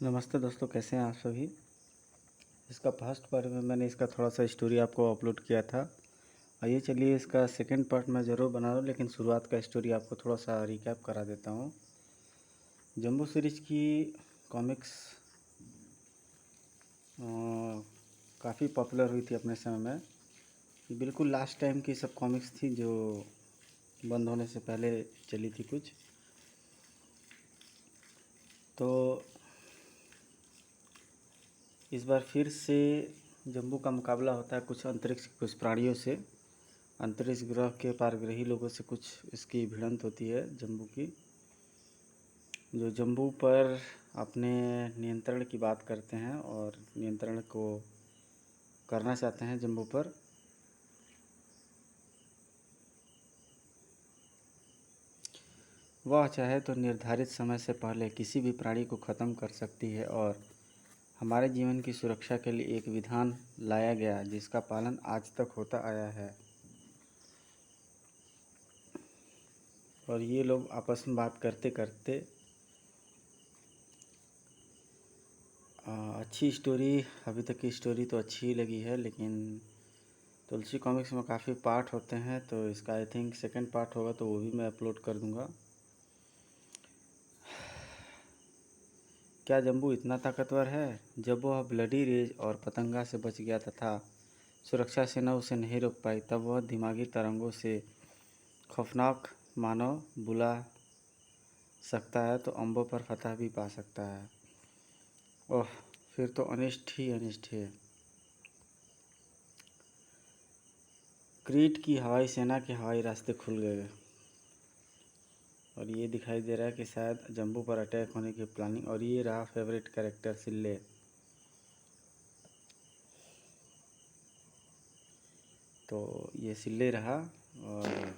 नमस्ते दोस्तों, कैसे हैं आप सभी। इसका फर्स्ट पार्ट में मैंने इसका थोड़ा सा स्टोरी आपको अपलोड किया था। आइए चलिए इसका सेकंड पार्ट मैं ज़रूर बना रहा हूँ, लेकिन शुरुआत का स्टोरी आपको थोड़ा सा रिकैप करा देता हूँ। जंबू सीरीज की कॉमिक्स काफ़ी पॉपुलर हुई थी अपने समय में। ये बिल्कुल लास्ट टाइम की सब कॉमिक्स थी जो बंद होने से पहले चली थी कुछ। तो इस बार फिर से जंबू का मुकाबला होता है कुछ अंतरिक्ष के कुछ प्राणियों से। अंतरिक्ष ग्रह के पारग्रही लोगों से कुछ इसकी भिड़ंत होती है जंबू की, जो जंबू पर अपने नियंत्रण की बात करते हैं और नियंत्रण को करना चाहते हैं जंबू पर। वह चाहे तो निर्धारित समय से पहले किसी भी प्राणी को ख़त्म कर सकती है और हमारे जीवन की सुरक्षा के लिए एक विधान लाया गया जिसका पालन आज तक होता आया है। और ये लोग आपस में बात करते करते अच्छी स्टोरी, अभी तक की स्टोरी तो अच्छी ही लगी है, लेकिन तुलसी कॉमिक्स में काफ़ी पार्ट होते हैं तो इसका आई थिंक सेकंड पार्ट होगा तो वो भी मैं अपलोड कर दूंगा। क्या जंबू इतना ताकतवर है? जब वह ब्लडी रेज और पतंगा से बच गया तथा सुरक्षा सेना उसे नहीं रोक पाई, तब वह दिमागी तरंगों से खौफनाक मानव बुला सकता है तो अम्बों पर फतह भी पा सकता है। ओह, फिर तो अनिष्ट ही अनिष्ट है। क्रीट की हवाई सेना के हवाई रास्ते खुल गए और ये दिखाई दे रहा है कि शायद जंबू पर अटैक होने की प्लानिंग। और ये रहा फेवरेट कैरेक्टर सिल्ले। तो ये सिल्ले रहा और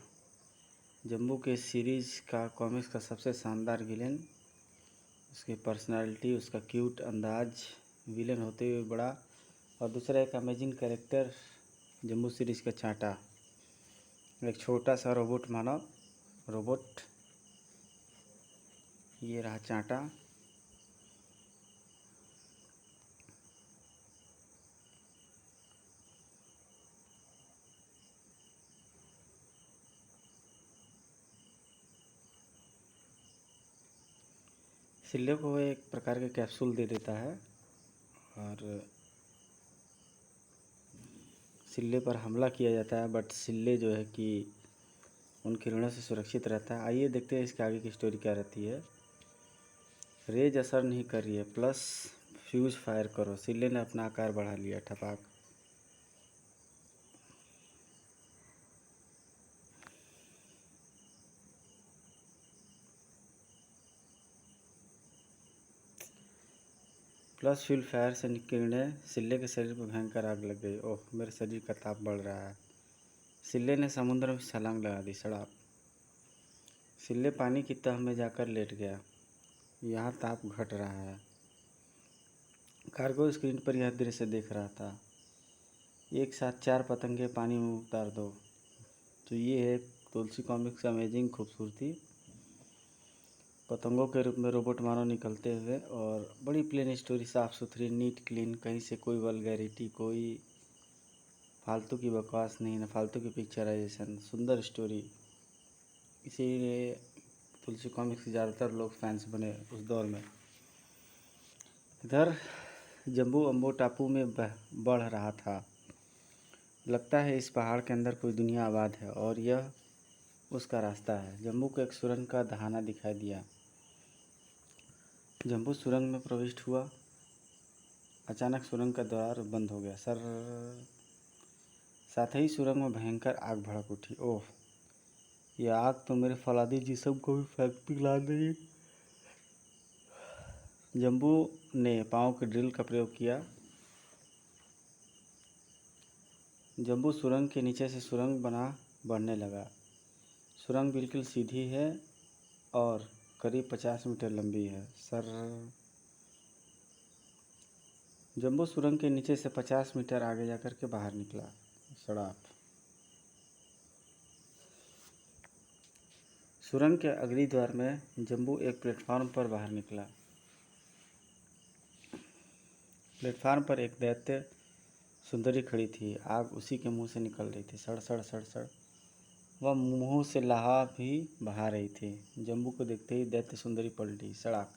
जंबू के सीरीज़ का कॉमिक्स का सबसे शानदार विलेन, उसकी पर्सनालिटी, उसका क्यूट अंदाज, विलेन होते हुए बड़ा। और दूसरा एक अमेजिंग कैरेक्टर जंबू सीरीज़ का चांटा, एक छोटा सा रोबोट मानव रोबोट। ये रहा चांटा। सिल्ले को एक प्रकार के कैप्सूल दे देता है और सिल्ले पर हमला किया जाता है, बट सिल्ले जो है कि उन किरणों से सुरक्षित रहता है। आइए देखते हैं इसके आगे की स्टोरी क्या रहती है। रेज असर नहीं कर रही है, प्लस फ्यूज फायर करो। सिल्ले ने अपना आकार बढ़ा लिया, ठपाक। प्लस फ्यूल फायर से किरणें सिल्ले के शरीर पर भयंकर आग लग गई। ओह, मेरे शरीर का ताप बढ़ रहा है। सिल्ले ने समुद्र में छलांग लगा दी, सड़ाप। सिल्ले पानी की तह में जाकर लेट गया। यहाँ ताप घट रहा है। कार्गो स्क्रीन पर यह दृश्य देख रहा था। एक साथ 4 पतंगे पानी में उतार दो। तो ये है तुलसी कॉमिक्स अमेजिंग खूबसूरती। पतंगों के रूप में रोबोट मानो निकलते हुए और बड़ी प्लेन स्टोरी, साफ़ सुथरी, नीट क्लीन, कहीं से कोई वल्गैरिटी, कोई फालतू की बकवास नहीं, न फालतू की पिक्चराइजेशन, सुंदर स्टोरी। इसीलिए तुलसी कॉमिक्स के ज़्यादातर लोग फैंस बने उस दौर में। इधर जम्बू अम्बो टापू में बढ़ रहा था। लगता है इस पहाड़ के अंदर कोई दुनिया आबाद है और यह उसका रास्ता है। जम्बू को एक सुरंग का दहाना दिखाई दिया। जम्बू सुरंग में प्रविष्ट हुआ। अचानक सुरंग का द्वार बंद हो गया। साथ ही सुरंग में भयंकर आग भड़क उठी। ओह, यह आग तो मेरे फौलादी जिस्म को भी पिघला देगी। जम्बू ने पाँव के ड्रिल का प्रयोग किया। जम्बू सुरंग के नीचे से सुरंग बना बढ़ने लगा। सुरंग बिल्कुल सीधी है और करीब 50 मीटर लंबी है। जम्बू सुरंग के नीचे से 50 मीटर आगे जाकर के बाहर निकला। सड़ाप। सुरंग के अगली द्वार में जम्बू एक प्लेटफॉर्म पर बाहर निकला। प्लेटफार्म पर एक दैत्य सुंदरी खड़ी थी। आग उसी के मुंह से निकल रही थी। सड़ सड़ सड़ सड़ वह मुंह से लावा भी बहा रही थी। जम्बू को देखते ही दैत्य सुंदरी पलटी। सड़ाक।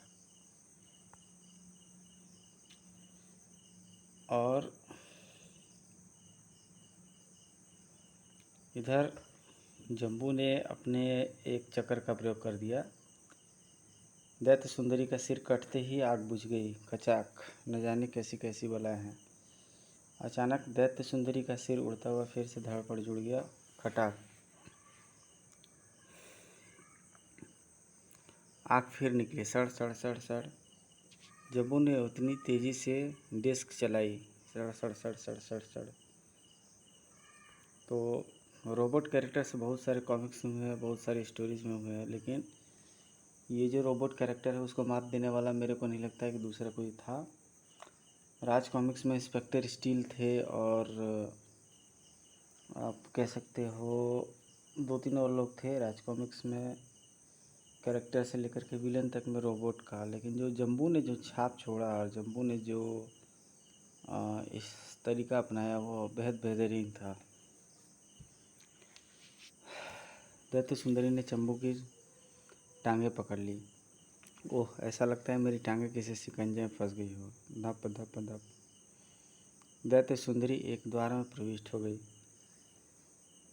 और इधर जम्बू ने अपने एक चक्कर का प्रयोग कर दिया। दैत्य सुंदरी का सिर कटते ही आग बुझ गई। कचाक। न जाने कैसी कैसी बलाएं हैं। अचानक दैत्य सुंदरी का सिर उड़ता हुआ फिर से धड़ पर जुड़ गया। खटाक। आग फिर निकली। सड़ सड़ सड़ सड़। जम्बू ने उतनी तेजी से डेस्क चलाई। सड़ सड़ सड़ सड़ सड़ सड़। तो रोबोट कैरेक्टर्स बहुत सारे कॉमिक्स में हुए हैं, बहुत सारी स्टोरीज में हुए हैं, लेकिन ये जो रोबोट कैरेक्टर है उसको मात देने वाला मेरे को नहीं लगता है कि दूसरा कोई था। राज कॉमिक्स में इंस्पेक्टर स्टील थे और आप कह सकते हो 2-3 और लोग थे राज कॉमिक्स में, कैरेक्टर से लेकर के विलन तक में रोबोट का। लेकिन जो जम्बू ने जो छाप छोड़ा और जम्बू ने जो इस तरीका अपनाया वो बेहद बेहतरीन था। दैत्य सुंदरी ने जम्बू की टांगें पकड़ ली। ओह, ऐसा लगता है मेरी टांगें किसी शिकंजे में फंस गई हो। धप धप धप। दैत्य सुंदरी एक द्वार में प्रविष्ट हो गई।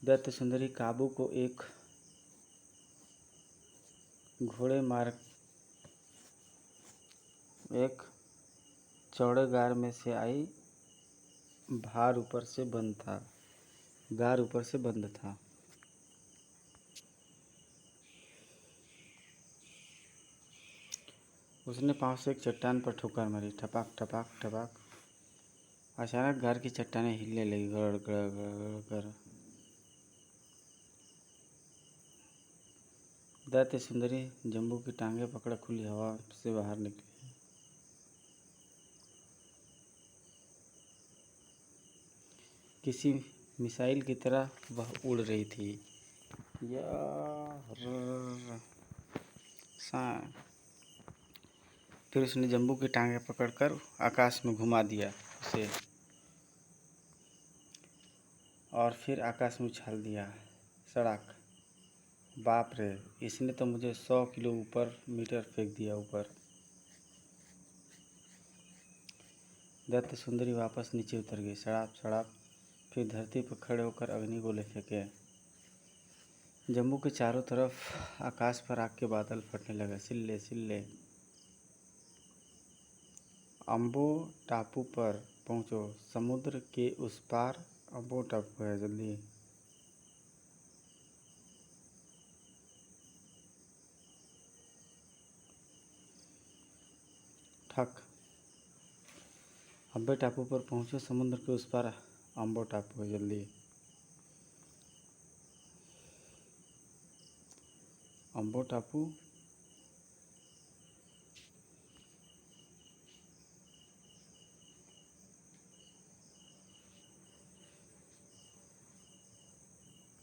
दैत्य सुंदरी काबू को एक घोड़े मार्ग एक चौड़े गार में से आई। भार ऊपर से बंद था। गार ऊपर से बंद था। उसने पांव से एक चट्टान पर ठोकर मारी। ठपाक ठपाक ठपाक। अचानक गार की चट्टानें हिलने लगी। गड़ गड़ गड़ गड़। दैत्य सुंदरी जम्बू की टांगें पकड़ खुली हवा से बाहर निकली। किसी मिसाइल की तरह वह उड़ रही थी। फिर उसने जम्बू की टांगें पकड़कर आकाश में घुमा दिया उसे और फिर आकाश में उछाल दिया। सड़ाक। बाप रे, इसने तो मुझे 100 किलो ऊपर मीटर फेंक दिया ऊपर। दैत्य सुंदरी वापस नीचे उतर गई। सड़ाप सड़ाप। फिर धरती पर खड़े होकर अग्निगोले फेंके। जम्बू के चारों तरफ आकाश पर आग के बादल फटने लगे। सिल्ले सिल्ले। अम्बो टापू पर पहुंचो। समुद्र के उस पार अम्बो टापू है, जल्दी। ठक। अम्बे टापू पर पहुंचो। समुद्र के उस पार अम्बो टापू है, जल्दी। अम्बो टापू